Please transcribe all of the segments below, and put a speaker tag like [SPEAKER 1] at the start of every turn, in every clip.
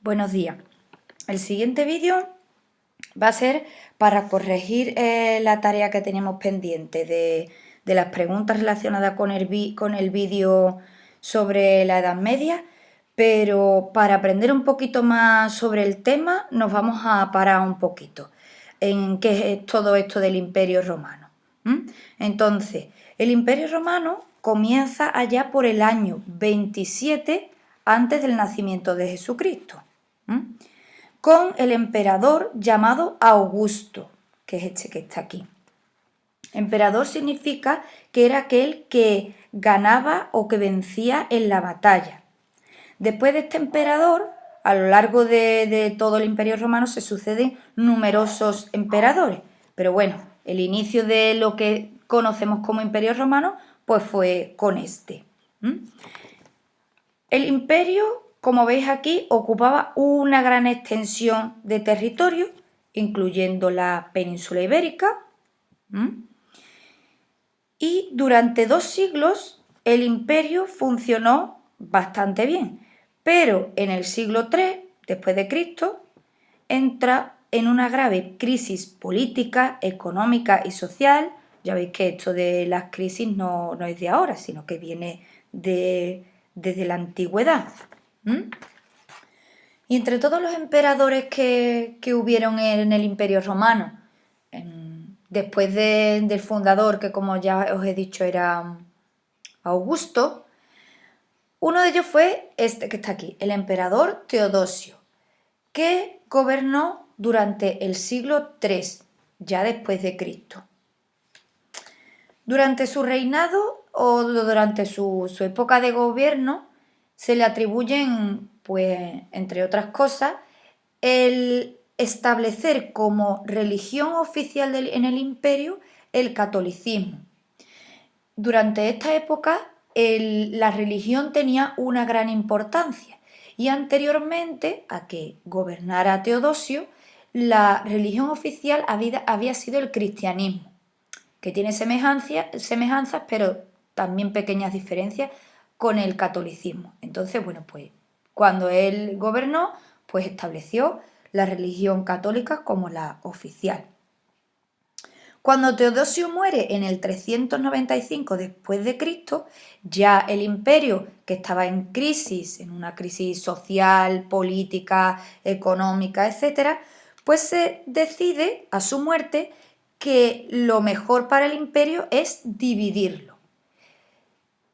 [SPEAKER 1] Buenos días. El siguiente vídeo va a ser para corregir la tarea que tenemos pendiente de las preguntas relacionadas con el vídeo sobre la Edad Media, pero para aprender un poquito más sobre el tema nos vamos a parar un poquito en qué es todo esto del Imperio Romano. Entonces, el Imperio Romano comienza allá por el año 27 antes del nacimiento de Jesucristo, con el emperador llamado Augusto, que es este que está aquí. Emperador significa que era aquel que ganaba o que vencía en la batalla. Después de este emperador, a lo largo de todo el Imperio Romano se suceden numerosos emperadores, pero bueno, el inicio de lo que conocemos como Imperio Romano pues fue con este. El imperio, como veis aquí, ocupaba una gran extensión de territorio, incluyendo la península ibérica. Y durante 2 siglos el imperio funcionó bastante bien, pero en el siglo III después de Cristo entra en una grave crisis política, económica y social. Ya veis que esto de las crisis no es de ahora, sino que viene desde la antigüedad. Y entre todos los emperadores que hubieron en el Imperio Romano, después del fundador, que como ya os he dicho era Augusto, uno de ellos fue este que está aquí, el emperador Teodosio, que gobernó durante el siglo III, ya después de Cristo. Durante su reinado o durante su época de gobierno se le atribuyen, pues, entre otras cosas, el establecer como religión oficial en el imperio el catolicismo. Durante esta época la religión tenía una gran importancia y anteriormente a que gobernara Teodosio, la religión oficial había sido el cristianismo, que tiene semejanzas, pero también pequeñas diferencias con el catolicismo. Entonces, bueno, pues cuando él gobernó, pues estableció la religión católica como la oficial. Cuando Teodosio muere en el 395 después de Cristo, ya el imperio, que estaba en crisis, en una crisis social, política, económica, etc., pues se decide a su muerte que lo mejor para el imperio es dividirlo.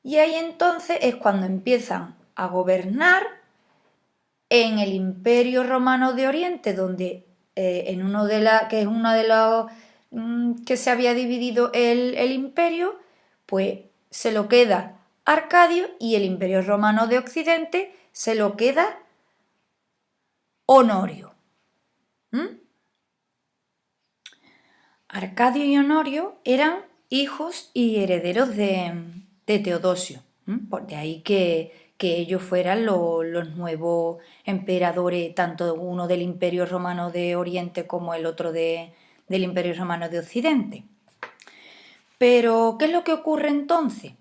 [SPEAKER 1] Y ahí entonces es cuando empiezan a gobernar en el Imperio Romano de Oriente, donde que es uno de los que se había dividido el imperio, pues se lo queda Arcadio, y el Imperio Romano de Occidente se lo queda Honorio. Arcadio y Honorio eran hijos y herederos de Teodosio, por de ahí que ellos fueran los nuevos emperadores, tanto uno del Imperio Romano de Oriente como el otro del Imperio Romano de Occidente. Pero, ¿qué es lo que ocurre entonces?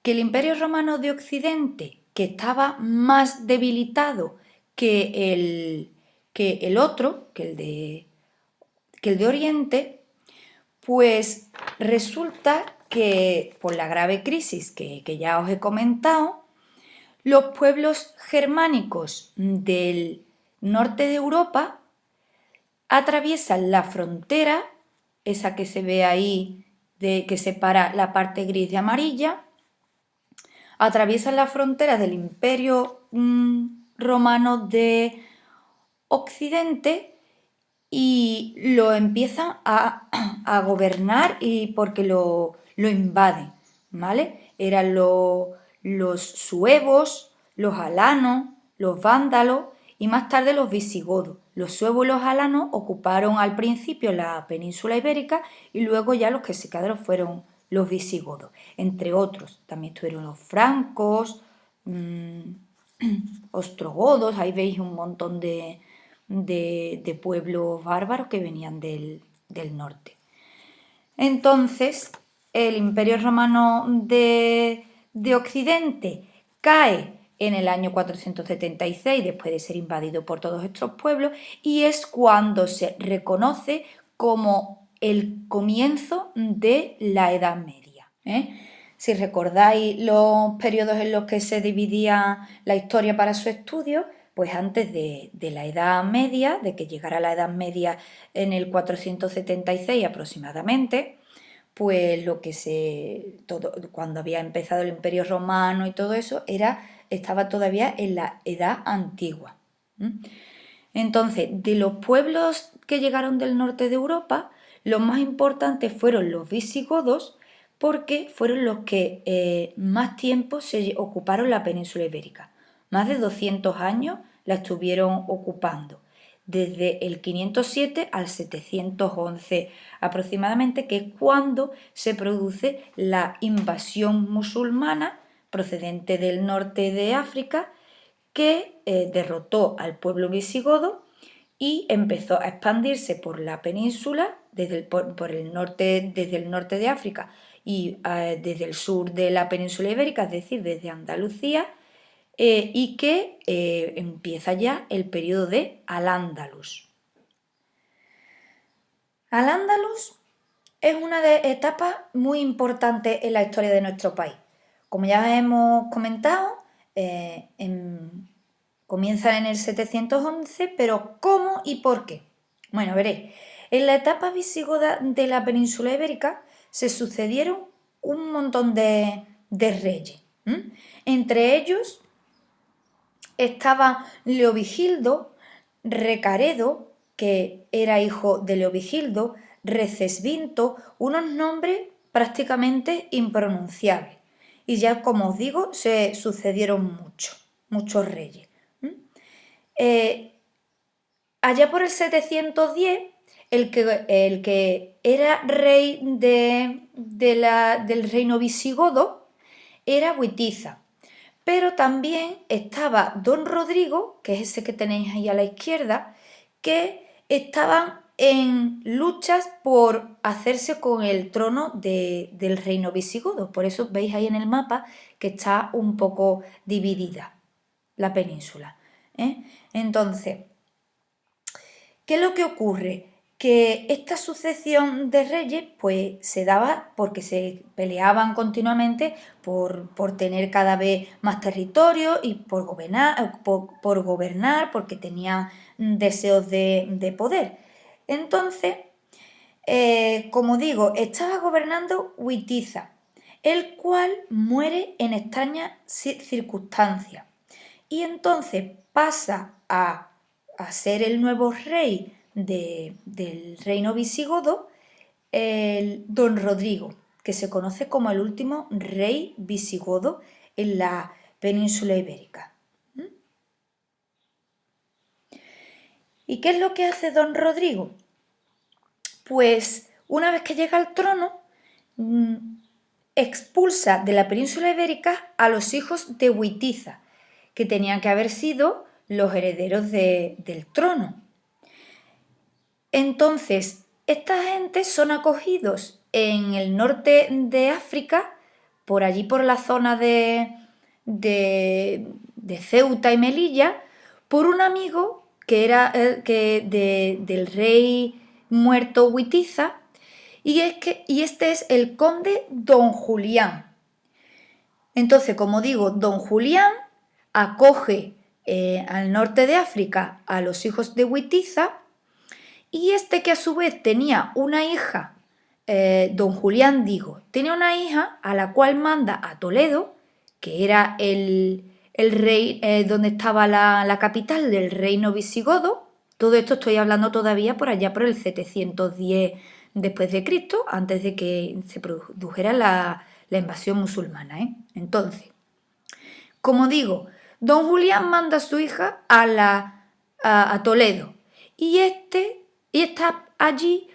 [SPEAKER 1] Que el Imperio Romano de Occidente, que estaba más debilitado que el otro, que el de Oriente, pues resulta que por la grave crisis que ya os he comentado, los pueblos germánicos del norte de Europa atraviesan la frontera, esa que se ve ahí, que separa la parte gris de amarilla, atraviesan la frontera del Imperio Romano de Occidente y lo empiezan a gobernar, y porque lo invaden, ¿vale? Eran los suevos, los alanos, los vándalos y más tarde los visigodos. Los suevos y los alanos ocuparon al principio la península ibérica y luego ya los que se quedaron fueron los visigodos, entre otros. También estuvieron los francos, ostrogodos, ahí veis un montón de pueblos bárbaros que venían del norte. Entonces, el Imperio Romano de Occidente cae en el año 476, después de ser invadido por todos estos pueblos, y es cuando se reconoce como el comienzo de la Edad Media. Si recordáis los periodos en los que se dividía la historia para su estudio, pues antes de la Edad Media, de que llegara la Edad Media en el 476 aproximadamente, pues cuando había empezado el Imperio Romano y todo eso, estaba todavía en la Edad Antigua. Entonces, de los pueblos que llegaron del norte de Europa, los más importantes fueron los visigodos, porque fueron los que más tiempo se ocuparon la península ibérica. Más de 200 años la estuvieron ocupando, desde el 507 al 711 aproximadamente, que es cuando se produce la invasión musulmana procedente del norte de África, que derrotó al pueblo visigodo y empezó a expandirse por la península, por el norte, desde el norte de África y desde el sur de la península ibérica, es decir, desde Andalucía, y que empieza ya el periodo de Al-Ándalus. Al-Ándalus es una etapa muy importante en la historia de nuestro país. Como ya hemos comentado, comienza en el 711, pero ¿cómo y por qué? Bueno, veréis, en la etapa visigoda de la península ibérica se sucedieron un montón de reyes. Entre ellos estaba Leovigildo, Recaredo, que era hijo de Leovigildo, Recesvinto, unos nombres prácticamente impronunciables. Y ya, como os digo, se sucedieron muchos reyes. Allá por el 710, el que era rey del reino visigodo era Witiza. Pero también estaba Don Rodrigo, que es ese que tenéis ahí a la izquierda, que estaban en luchas por hacerse con el trono del reino visigodo. Por eso veis ahí en el mapa que está un poco dividida la península. Entonces, ¿qué es lo que ocurre? Que esta sucesión de reyes pues se daba porque se peleaban continuamente por tener cada vez más territorio y por gobernar porque tenían deseos de poder. Entonces, como digo, estaba gobernando Witiza, el cual muere en extrañas circunstancias. Y entonces pasa a ser el nuevo rey del reino visigodo, el Don Rodrigo, que se conoce como el último rey visigodo en la península ibérica. ¿Y qué es lo que hace Don Rodrigo? Pues una vez que llega al trono, expulsa de la península ibérica a los hijos de Witiza, que tenían que haber sido los herederos del trono. Entonces, esta gente son acogidos en el norte de África, por allí por la zona de Ceuta y Melilla, por un amigo que era del rey muerto Witiza, y este es el conde Don Julián. Entonces, como digo, Don Julián acoge al norte de África a los hijos de Witiza, y este, que a su vez tenía una hija, Don Julián, tenía una hija a la cual manda a Toledo, que era el rey donde estaba la capital del reino visigodo. Todo esto estoy hablando todavía por allá por el 710 después de Cristo, antes de que se produjera la invasión musulmana. Entonces, como digo, Don Julián manda a su hija a Toledo, y está allí,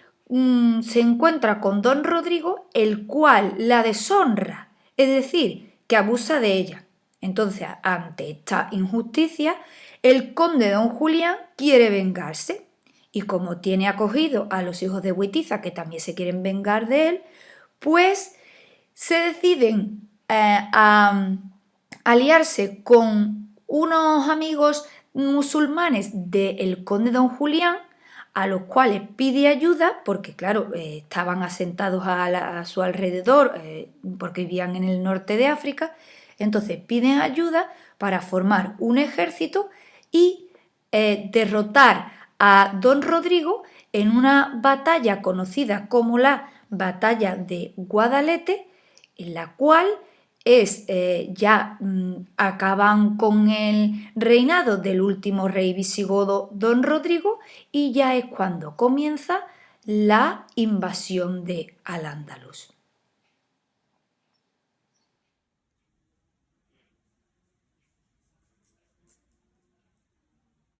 [SPEAKER 1] se encuentra con Don Rodrigo, el cual la deshonra, es decir, que abusa de ella. Entonces, ante esta injusticia, el conde Don Julián quiere vengarse, y como tiene acogido a los hijos de Witiza, que también se quieren vengar de él, pues se deciden a aliarse con unos amigos musulmanes del conde don Julián, a los cuales pide ayuda, porque claro, estaban asentados a su alrededor, porque vivían en el norte de África, entonces piden ayuda para formar un ejército y derrotar a don Rodrigo en una batalla conocida como la Batalla de Guadalete, en la cual acaban con el reinado del último rey visigodo don Rodrigo, y ya es cuando comienza la invasión de Al-Ándalus.